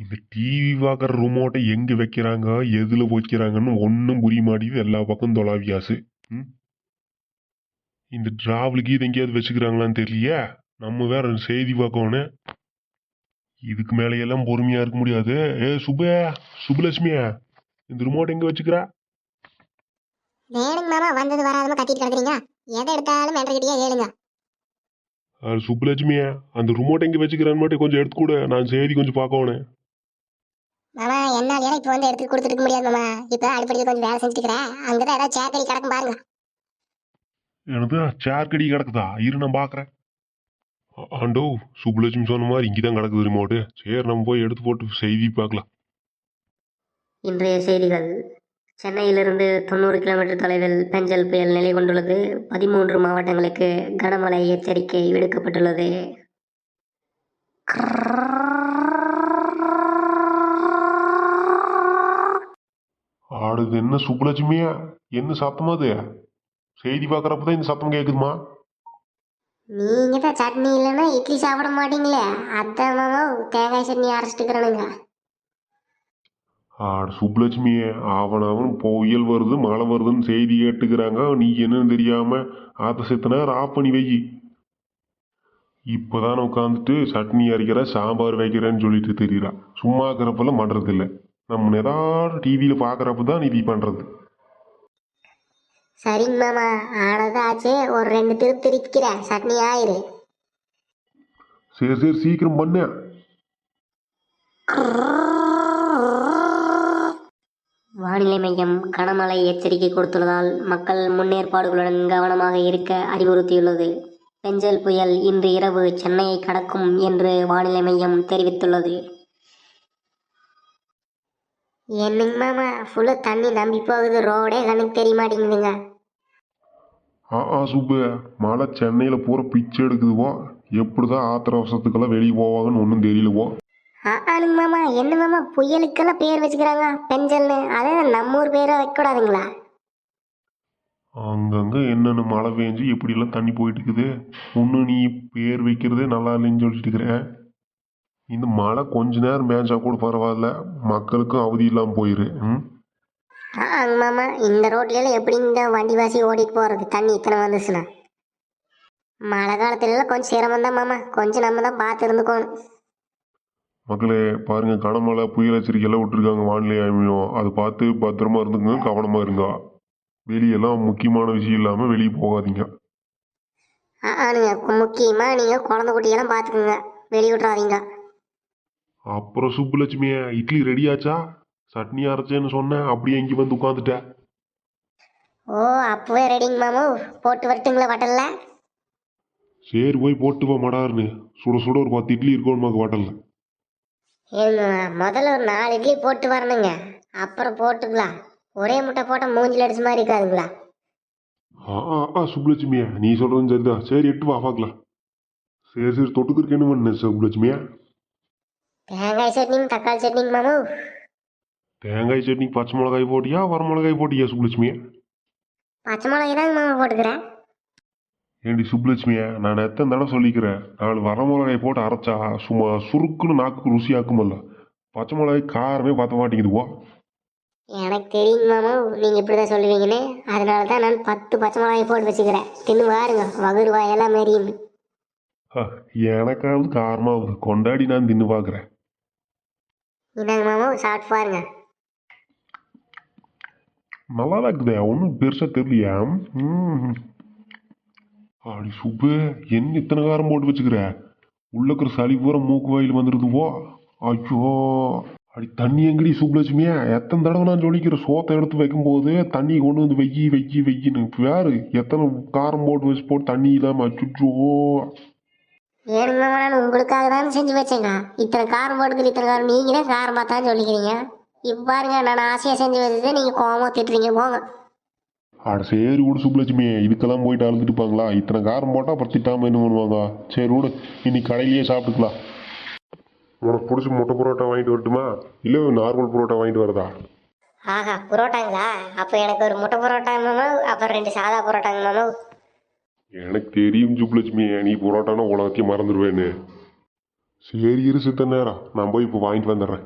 இந்த டிவி பார்க்குற ரிமோட்டை எங்கே வைக்கிறாங்க எதில் வைக்கிறாங்கன்னு ஒன்றும் புரிய மாட்டேங்குது. எல்லா பக்கம் தொலாவியாசு. இந்த டிராவலுக்கு இது எங்கேயாவது வச்சுக்கிறாங்களான்னு தெரியலையே. நம்ம வேற செய்தி பார்க்கணும். இதுக்கு மேலையெல்லாம் பொறுமையாக இருக்க முடியாது. சுபலட்சுமியா, இந்த ரிமோட் எங்கே வச்சுக்கிறா? வேணுங்க மாமா, வந்தது வராதமா கத்திட்டு கிடக்குறீங்க. எதை எடுத்தாலும் மென்றிக்கிட்டே ஏழுங்க. சுப்புலட்சுமியா, அந்த ரிமோட் எங்கே வச்சுக்கிறான்னு மட்டும் கொஞ்சம் எடுத்து கூட, நான் செய்தி கொஞ்சம் பார்க்கணும். மாமா, என்னால இப்போ வந்து எடுத்து கொடுத்துட்டு முடியாது மாமா. இப்போ அடுப்படியில் கொஞ்சம் வேலை செஞ்சுக்கிறேன். அங்கதான் ஏதாவது சேக்கடி கிடக்கும் பாருங்க. எனது சேர்க்கடி கிடக்குதா? இரு நான் பார்க்குறேன். ஆண்டோ, சுப்புலட்சுமி சொன்ன மாதிரி இங்கேதான் கிடக்குது ரிமோட்டு. சரி, நம்ம போய் எடுத்து போட்டு செய்தி பார்க்கலாம். இன்றைய செய்திகள். சென்னையிலிருந்து 90 கிலோமீட்டர் தொலைவில் பெஞ்சல் புயல் நிலை கொண்டுள்ளது. 13 மாவட்டங்களுக்கு கனமழை எச்சரிக்கை விடுக்கப்பட்டுள்ளது. ஆடுது என்ன சுப்புலட்சுமியா? என்ன சத்தமா அது? செய்தி பார்க்குறப்பதான் இந்த சத்தம் கேட்குதுமா. நீங்க தான் சட்னி இல்லைன்னா இட்லி சாப்பிட மாட்டீங்களே, அதான் மாமா தேங்காய் சட்னி அரைச்சிட்டுக்கிறேனுங்க. சுப்புலட்சுமியே, அவன் புயல் வருது மழை வருதுன்னு செய்தி கேட்டுக்கிறாங்க. நீ என்னன்னு தெரியாம ஆத்த செத்தனார் ஆஃப் பண்ணி வை. இப்போதான் உட்காந்துட்டு சட்னி அரைக்கிற சாம்பார் வைக்கிறேன்னு சொல்லிட்டு தெரியுறா. சும்மா இருக்கிறப்பெல்லாம் பண்றது இல்லை. நம்ம ஏதாவது டிவியில் பார்க்குறப்ப தான் இது பண்ணுறது. சரிங்க மாமா, ஆனதான் ஆச்சு. ஒரு 2 திருப்பி திருப்பிக்கிறேன், சட்னி ஆயிரு. சரி சரி, சீக்கிரம் பண்ண. வானிலை மையம் கனமழை எச்சரிக்கை கொடுத்துள்ளதால் மக்கள் முன்னேற்பாடுகளுடன் கவனமாக இருக்க அறிவுறுத்தியுள்ளது. பெஞ்சல் புயல் இன்று இரவு சென்னையை கடக்கும் என்று வானிலை மையம் தெரிவித்துள்ளது. என்னங்க மாமா, ஃபுல்லா தண்ணி நம்பி போகுது. ரோடே கண்ணுக்கு தெரிய மாட்டேங்குதுங்க. சுப்பு, மழை சென்னையில் பூரா பிச்சை எடுக்குதுவோ. எப்படிதான் ஆத்திர அவசரத்துக்கெல்லாம் வெளியே போவாங்கன்னு ஒன்றும் தெரியலவோ. ஆனுங்க மாமா, என்ன மாமா புயலுக்கெல்லாம் பேர் வச்சுக்கிறாங்க பெஞ்சல்னு? அதே நம்ம ஊர் பேரை வைக்கக்கூடாதுங்களா? அங்கங்கே என்னென்ன மழை பெஞ்சு எப்படியெல்லாம் தண்ணி போயிட்டு இருக்குது. ஒன்று நீ பேர் வைக்கிறதே நல்லா இல்லைன்னு சொல்லிட்டு இருக்கிறேன். இந்த மழை கொஞ்ச நேரம் மேய்ச்சா கூட பரவாயில்ல, மக்களுக்கும் அவதி இல்லாமல் போயிரு. ஆங்க மாமா, இந்த ரோட்ல எப்படிங்க வண்டி வாசி ஓடிட்டு போறது தண்ணி இத்தனை வந்துச்சுன்னா? மழை காலத்துல கொஞ்சம் சிரமம் தான் மாமா, கொஞ்சம் நம்ம தான் பார்த்து இருந்துக்கணும். மக்களே பாருங்க, கனமழை புயல் எச்சரிக்கையெல்லாம் விட்டுருக்காங்க வானிலை ஆய்மையும். அதை பார்த்து பத்திரமா இருந்துங்க, கவனமா இருங்க. வெளியெல்லாம் முக்கியமான விஷயம் இல்லாமல் வெளியே போகாதீங்க. முக்கியமா நீங்க குழந்தை குட்டியெல்லாம் பார்த்துக்குங்க, வெளியே விட்டுறாதீங்க. அப்புறம் சுப்புலட்சுமியா, இட்லி ரெடி ஆச்சா? சட்னி அரைச்சேன்னு சொன்னேன், அப்படியே இங்கே வந்து உட்காந்துட்டேன். ஓ, அப்பவே ரெடிங்க மாமா, போட்டு வரட்டுங்களா வட்டல்ல? சரி, போய் போட்டு போ மடாருன்னு. சுட சுட ஒரு 10 இட்லி இருக்கணுமாக்கு வட்டல்ல. முதல்ல ஒரு 4 இட்லி போட்டு வரணுங்க, அப்புறம் போட்டுக்கலாம். ஒரே முட்டை போட்ட மூஞ்சில் அடிச்ச மாதிரி இருக்காதுங்களா? சுப்புலட்சுமியா, நீ சொல்றது சரிதான். சரி, எட்டு வா பார்க்கலாம். சரி சரி, தொட்டுக்கிறக்கு என்ன பண்ண சுப்புலட்சுமியா? தேங்காய் சட்னியும் தக்காளி சட்னிங்க மாமா. தேங்காய் சட்னிக்கு பச்சை மிளகாய் போட்டியா வரமிளகாய் போட்டியா சுப்புலட்சுமியா? பச்சை மிளகாய் தாங்க மாமா போட்டுக்கிறேன். ஏண்டி சுப்புலட்சுமியா, நான் எத்தனை தடவை சொல்லிக்கிறேன், 4 வரமிளகாய் போட்டு அரைச்சா சும்மா சுருக்குன்னு நாக்குக்கு ருசியாக்குமல்ல. பச்சை மிளகாய் காரமே பார்த்த மாட்டேங்குதுவோ. எனக்கு தெரியுங்க மாமா, நீங்க இப்படிதான் சொல்லுவீங்கன்னு. அதனால தான் நான் 10 பச்சை மிளகாய் போட்டு வச்சுக்கிறேன். தின்னு பாருங்க, வகுறு வாயெல்லாம் மெரியும். எனக்காவது காரமாவது கொண்டாடி நான் தின்னு பார்க்குறேன். இந்தாங்க மாமா, சாப்பிட்டு பாருங்க. நல்லா தான் இருக்குதே, ஒன்றும் பெருசாக தெரியலையா? அடி சுப்பு, என்ன இத்தனை காரம் போட்டு வச்சுக்கிற? உள்ளக்கிற சளி பூரா மூக்கு வாயில் வந்துடுதுவோ. ஐயோ, அடி தண்ணி எங்கடி சுப்புலட்சுமியா? எத்தனை தடவை நான் சொல்லிக்கிற, சோத்தை எடுத்து வைக்கும்போது தண்ணி கொண்டு வந்து வெய்யின்னு வேறு எத்தனை காரம் போட்டு தண்ணி இல்லாமல் அச்சுச்சோ. ஏனுங்க மாமா, நான் உங்களுக்காக தான் செஞ்சு வச்சேங்க. இத்தனை காரம் போடுறது, இத்தனை காரம் நீங்களே காரமாக தான் சொல்லிக்கிறீங்க. இப்போ பாருங்க, நான் ஆசையாக செஞ்சு வச்சது நீங்கள் கோவமாக திட்டுறீங்க. போங்க. அட சரி விடு சுப்புலட்சுமி, இதுக்கெல்லாம் போயிட்டு அழுதுட்டுப்பாங்களா? இத்தனை காரம் போட்டால் அப்புறம் திட்டாமல் என்ன பண்ணுவாங்க? சரி விடு, இன்னைக்கு கடையிலேயே சாப்பிட்டுக்கலாம். உனக்கு பிடிச்ச முட்டை புரோட்டா வாங்கிட்டு வரட்டுமா, இல்லை நார்மல் புரோட்டா வாங்கிட்டு வரதா? ஆஹா, புரோட்டாங்களா? அப்போ எனக்கு ஒரு முட்டை புரோட்டாங்க மாமா, அப்புறம் 2 சாதா புரோட்டாங்க மாமா. எனக்கு தெரியும் சுப்புலட்சுமி, நீ புரோட்டானா உலகத்தையும் மறந்துடுவேன்னு. சரி இரு சித்த நேரம் நான் போய் இப்போ வாங்கிட்டு வந்துடுறேன்.